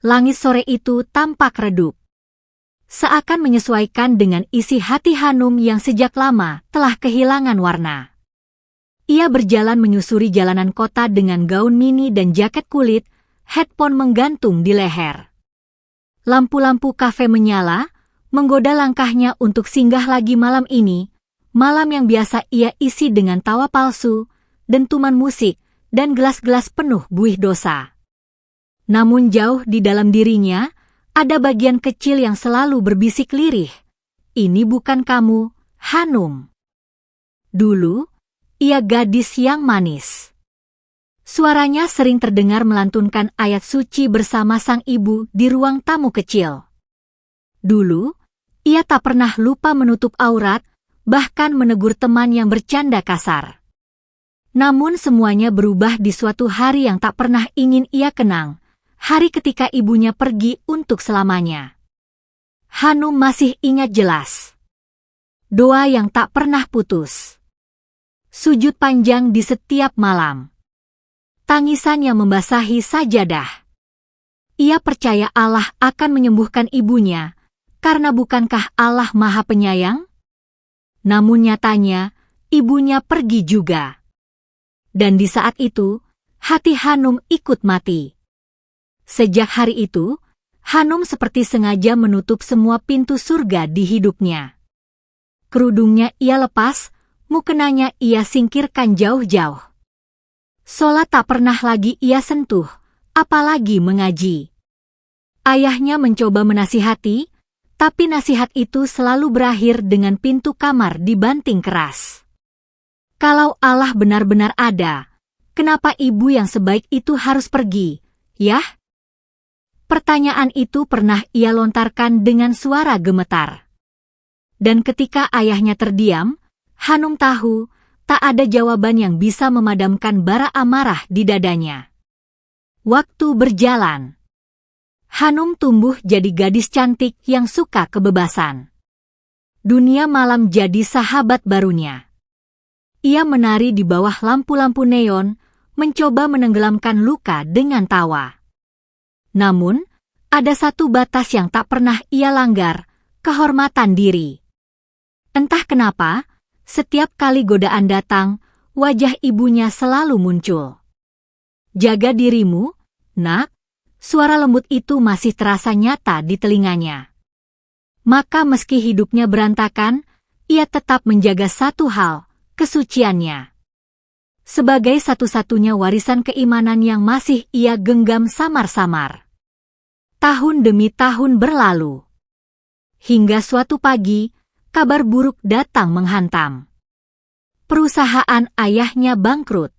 langit sore itu tampak redup. Seakan menyesuaikan dengan isi hati Hanum yang sejak lama telah kehilangan warna. Ia berjalan menyusuri jalanan kota dengan gaun mini dan jaket kulit, headphone menggantung di leher. Lampu-lampu kafe menyala, menggoda langkahnya untuk singgah lagi malam ini, malam yang biasa ia isi dengan tawa palsu, dentuman musik, dan gelas-gelas penuh buih dosa. Namun jauh di dalam dirinya, ada bagian kecil yang selalu berbisik lirih. Ini bukan kamu, Hanum. Dulu, ia gadis yang manis. Suaranya sering terdengar melantunkan ayat suci bersama sang ibu di ruang tamu kecil. Dulu, ia tak pernah lupa menutup aurat, bahkan menegur teman yang bercanda kasar. Namun semuanya berubah di suatu hari yang tak pernah ingin ia kenang, hari ketika ibunya pergi untuk selamanya. Hanum masih ingat jelas. Doa yang tak pernah putus. Sujud panjang di setiap malam. Tangisan yang membasahi sajadah. Ia percaya Allah akan menyembuhkan ibunya, karena bukankah Allah Maha Penyayang? Namun nyatanya, ibunya pergi juga. Dan di saat itu, hati Hanum ikut mati. Sejak hari itu, Hanum seperti sengaja menutup semua pintu surga di hidupnya. Kerudungnya ia lepas, mukenanya ia singkirkan jauh-jauh. Sholat tak pernah lagi ia sentuh, apalagi mengaji. Ayahnya mencoba menasihati, tapi nasihat itu selalu berakhir dengan pintu kamar dibanting keras. Kalau Allah benar-benar ada, kenapa ibu yang sebaik itu harus pergi, ya? Pertanyaan itu pernah ia lontarkan dengan suara gemetar. Dan ketika ayahnya terdiam, Hanum tahu tak ada jawaban yang bisa memadamkan bara amarah di dadanya. Waktu berjalan. Hanum tumbuh jadi gadis cantik yang suka kebebasan. Dunia malam jadi sahabat barunya. Ia menari di bawah lampu-lampu neon, mencoba menenggelamkan luka dengan tawa. Namun, ada satu batas yang tak pernah ia langgar, kehormatan diri. Entah kenapa, setiap kali godaan datang, wajah ibunya selalu muncul. Jaga dirimu, nak, suara lembut itu masih terasa nyata di telinganya. Maka meski hidupnya berantakan, ia tetap menjaga satu hal, kesuciannya. Sebagai satu-satunya warisan keimanan yang masih ia genggam samar-samar. Tahun demi tahun berlalu. Hingga suatu pagi, kabar buruk datang menghantam. Perusahaan ayahnya bangkrut.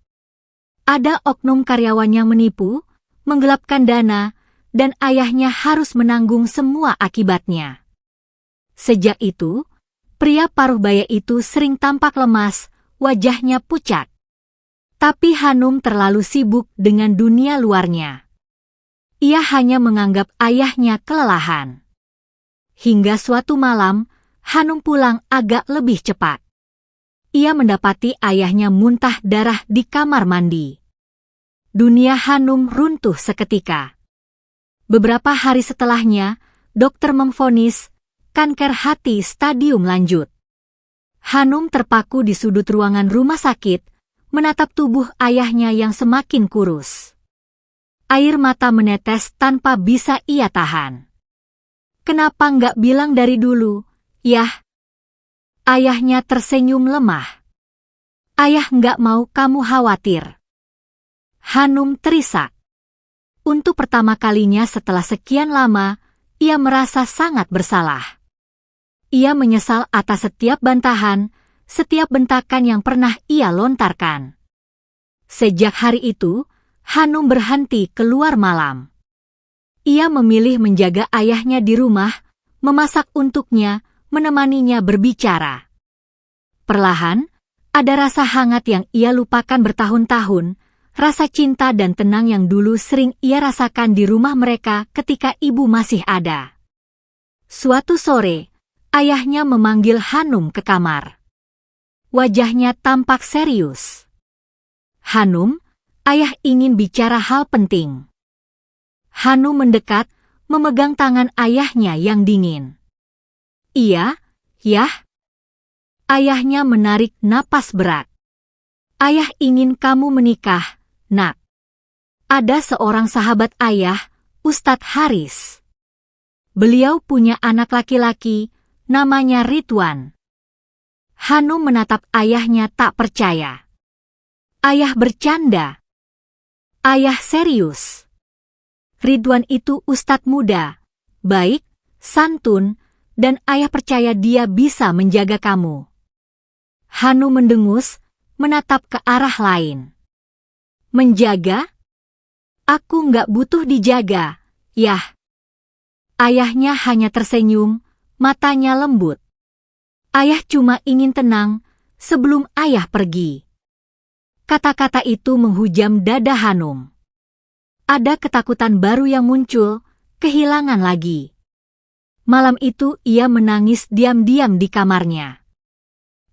Ada oknum karyawan yang menipu, menggelapkan dana, dan ayahnya harus menanggung semua akibatnya. Sejak itu, pria paruh baya itu sering tampak lemas, wajahnya pucat. Tapi Hanum terlalu sibuk dengan dunia luarnya. Ia hanya menganggap ayahnya kelelahan. Hingga suatu malam, Hanum pulang agak lebih cepat. Ia mendapati ayahnya muntah darah di kamar mandi. Dunia Hanum runtuh seketika. Beberapa hari setelahnya, dokter memvonis kanker hati stadium lanjut. Hanum terpaku di sudut ruangan rumah sakit, menatap tubuh ayahnya yang semakin kurus. Air mata menetes tanpa bisa ia tahan. Kenapa nggak bilang dari dulu, Yah? Ayahnya tersenyum lemah. Ayah nggak mau kamu khawatir. Hanum terisak. Untuk pertama kalinya setelah sekian lama, ia merasa sangat bersalah. Ia menyesal atas setiap bantahan, setiap bentakan yang pernah ia lontarkan. Sejak hari itu, Hanum berhenti keluar malam. Ia memilih menjaga ayahnya di rumah, memasak untuknya, menemaninya berbicara. Perlahan, ada rasa hangat yang ia lupakan bertahun-tahun, rasa cinta dan tenang yang dulu sering ia rasakan di rumah mereka ketika ibu masih ada. Suatu sore, ayahnya memanggil Hanum ke kamar. Wajahnya tampak serius. Hanum, ayah ingin bicara hal penting. Hanum mendekat, memegang tangan ayahnya yang dingin. Iya, Yah. Ayahnya menarik napas berat. Ayah ingin kamu menikah, nak. Ada seorang sahabat ayah, Ustadz Haris. Beliau punya anak laki-laki, namanya Ridwan. Hanum menatap ayahnya tak percaya. Ayah bercanda. Ayah serius. Ridwan itu ustadz muda, baik, santun, dan ayah percaya dia bisa menjaga kamu. Hanum mendengus, menatap ke arah lain. Menjaga? Aku nggak butuh dijaga, Yah. Ayahnya hanya tersenyum, matanya lembut. Ayah cuma ingin tenang sebelum ayah pergi. Kata-kata itu menghujam dada Hanum. Ada ketakutan baru yang muncul, kehilangan lagi. Malam itu ia menangis diam-diam di kamarnya.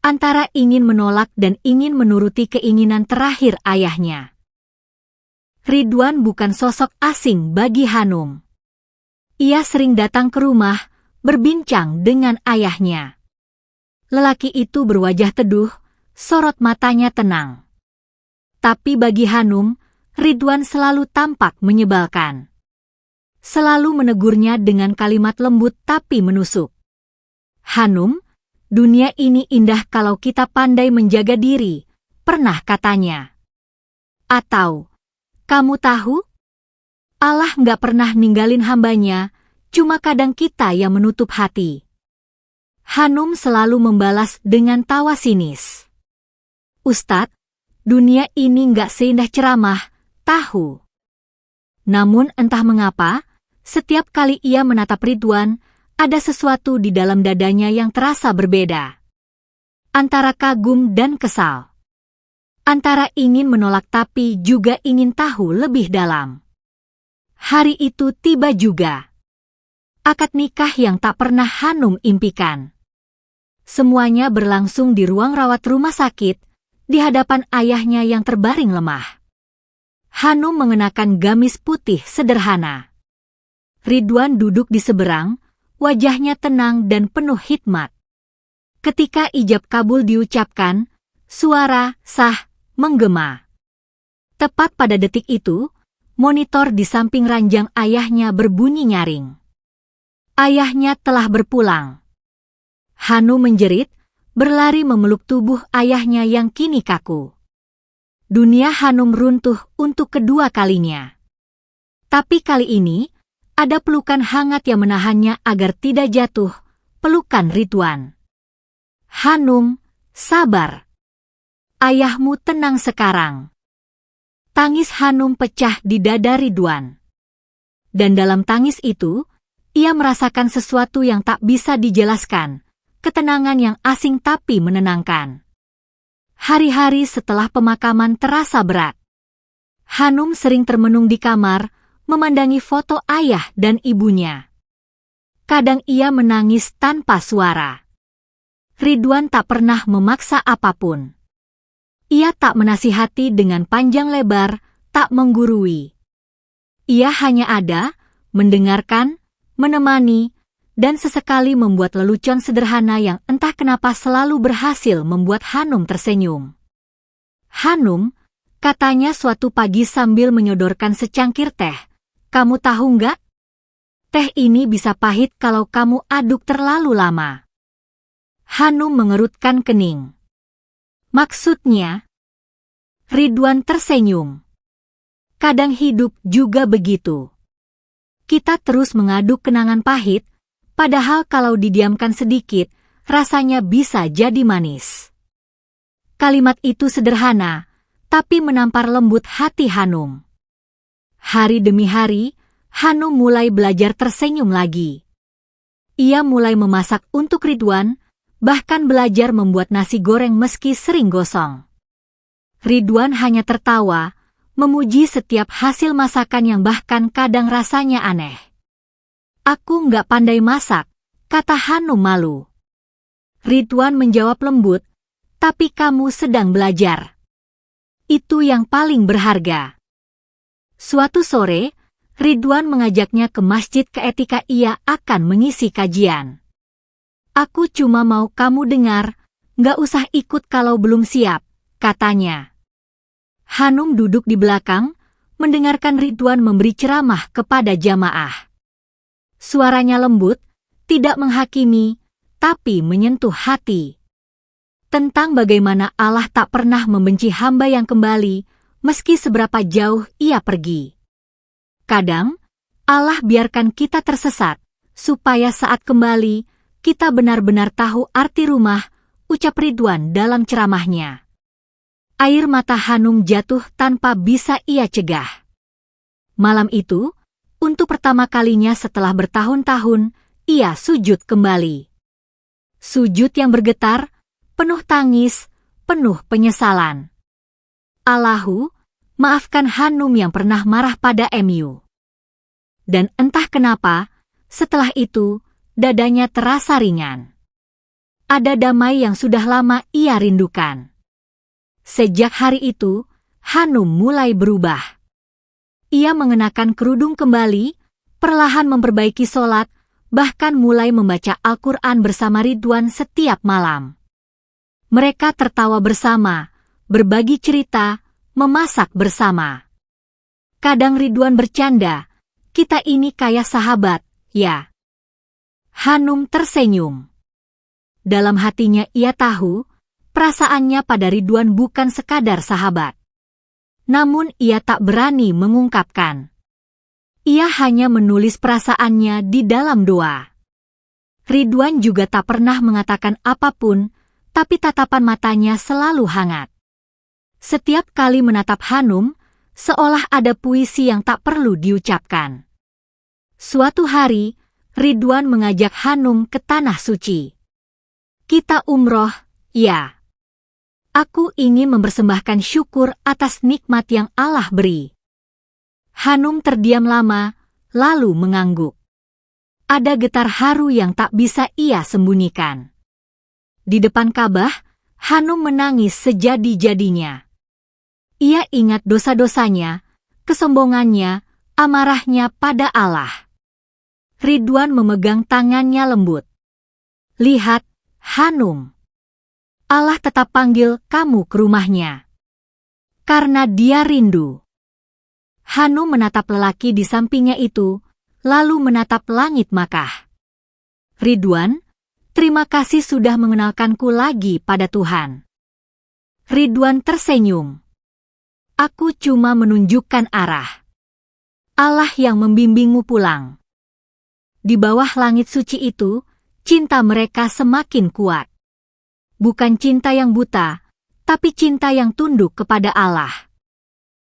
Antara ingin menolak dan ingin menuruti keinginan terakhir ayahnya. Ridwan bukan sosok asing bagi Hanum. Ia sering datang ke rumah, berbincang dengan ayahnya. Lelaki itu berwajah teduh, sorot matanya tenang. Tapi bagi Hanum, Ridwan selalu tampak menyebalkan. Selalu menegurnya dengan kalimat lembut tapi menusuk. Hanum, dunia ini indah kalau kita pandai menjaga diri, pernah katanya. Atau, kamu tahu? Allah nggak pernah ninggalin hambanya, cuma kadang kita yang menutup hati. Hanum selalu membalas dengan tawa sinis. Ustadz, dunia ini nggak seindah ceramah, tahu. Namun entah mengapa, setiap kali ia menatap Ridwan, ada sesuatu di dalam dadanya yang terasa berbeda. Antara kagum dan kesal. Antara ingin menolak tapi juga ingin tahu lebih dalam. Hari itu tiba juga. Akad nikah yang tak pernah Hanum impikan. Semuanya berlangsung di ruang rawat rumah sakit, di hadapan ayahnya yang terbaring lemah. Hanum mengenakan gamis putih sederhana. Ridwan duduk di seberang, wajahnya tenang dan penuh hikmat. Ketika ijab kabul diucapkan, suara sah menggema. Tepat pada detik itu, monitor di samping ranjang ayahnya berbunyi nyaring. Ayahnya telah berpulang. Hanum menjerit, berlari memeluk tubuh ayahnya yang kini kaku. Dunia Hanum runtuh untuk kedua kalinya. Tapi kali ini, ada pelukan hangat yang menahannya agar tidak jatuh, pelukan Ridwan. Hanum, sabar. Ayahmu tenang sekarang. Tangis Hanum pecah di dada Ridwan. Dan dalam tangis itu, ia merasakan sesuatu yang tak bisa dijelaskan, ketenangan yang asing tapi menenangkan. Hari-hari setelah pemakaman terasa berat. Hanum sering termenung di kamar, memandangi foto ayah dan ibunya. Kadang ia menangis tanpa suara. Ridwan tak pernah memaksa apapun. Ia tak menasihati dengan panjang lebar, tak menggurui. Ia hanya ada, mendengarkan, menemani, dan sesekali membuat lelucon sederhana yang entah kenapa selalu berhasil membuat Hanum tersenyum. Hanum, katanya suatu pagi sambil menyodorkan secangkir teh, kamu tahu nggak? Teh ini bisa pahit kalau kamu aduk terlalu lama. Hanum mengerutkan kening. Maksudnya? Ridwan tersenyum. Kadang hidup juga begitu. Kita terus mengaduk kenangan pahit, padahal kalau didiamkan sedikit, rasanya bisa jadi manis. Kalimat itu sederhana, tapi menampar lembut hati Hanum. Hari demi hari, Hanum mulai belajar tersenyum lagi. Ia mulai memasak untuk Ridwan, bahkan belajar membuat nasi goreng meski sering gosong. Ridwan hanya tertawa, memuji setiap hasil masakan yang bahkan kadang rasanya aneh. Aku nggak pandai masak, kata Hanum malu. Ridwan menjawab lembut, tapi kamu sedang belajar. Itu yang paling berharga. Suatu sore, Ridwan mengajaknya ke masjid ketika ia akan mengisi kajian. Aku cuma mau kamu dengar, nggak usah ikut kalau belum siap, katanya. Hanum duduk di belakang, mendengarkan Ridwan memberi ceramah kepada jamaah. Suaranya lembut, tidak menghakimi, tapi menyentuh hati. Tentang bagaimana Allah tak pernah membenci hamba yang kembali, meski seberapa jauh ia pergi. Kadang, Allah biarkan kita tersesat, supaya saat kembali, kita benar-benar tahu arti rumah, ucap Ridwan dalam ceramahnya. Air mata Hanum jatuh tanpa bisa ia cegah. Malam itu, untuk pertama kalinya setelah bertahun-tahun, ia sujud kembali. Sujud yang bergetar, penuh tangis, penuh penyesalan. Allahu, maafkan Hanum yang pernah marah pada MU. Dan entah kenapa, setelah itu, dadanya terasa ringan. Ada damai yang sudah lama ia rindukan. Sejak hari itu, Hanum mulai berubah. Ia mengenakan kerudung kembali, perlahan memperbaiki sholat, bahkan mulai membaca Al-Quran bersama Ridwan setiap malam. Mereka tertawa bersama, berbagi cerita, memasak bersama. Kadang Ridwan bercanda, kita ini kayak sahabat, ya. Hanum tersenyum. Dalam hatinya ia tahu, perasaannya pada Ridwan bukan sekadar sahabat. Namun ia tak berani mengungkapkan. Ia hanya menulis perasaannya di dalam doa. Ridwan juga tak pernah mengatakan apapun, tapi tatapan matanya selalu hangat. Setiap kali menatap Hanum, seolah ada puisi yang tak perlu diucapkan. Suatu hari, Ridwan mengajak Hanum ke Tanah Suci. Kita umroh, ya. Aku ingin mempersembahkan syukur atas nikmat yang Allah beri. Hanum terdiam lama, lalu mengangguk. Ada getar haru yang tak bisa ia sembunyikan. Di depan Ka'bah, Hanum menangis sejadi-jadinya. Ia ingat dosa-dosanya, kesombongannya, amarahnya pada Allah. Ridwan memegang tangannya lembut. Lihat, Hanum. Allah tetap panggil kamu ke rumahnya. Karena dia rindu. Hanum menatap lelaki di sampingnya itu, lalu menatap langit Makkah. Ridwan, terima kasih sudah mengenalkanku lagi pada Tuhan. Ridwan tersenyum. Aku cuma menunjukkan arah. Allah yang membimbingmu pulang. Di bawah langit suci itu, cinta mereka semakin kuat. Bukan cinta yang buta, tapi cinta yang tunduk kepada Allah.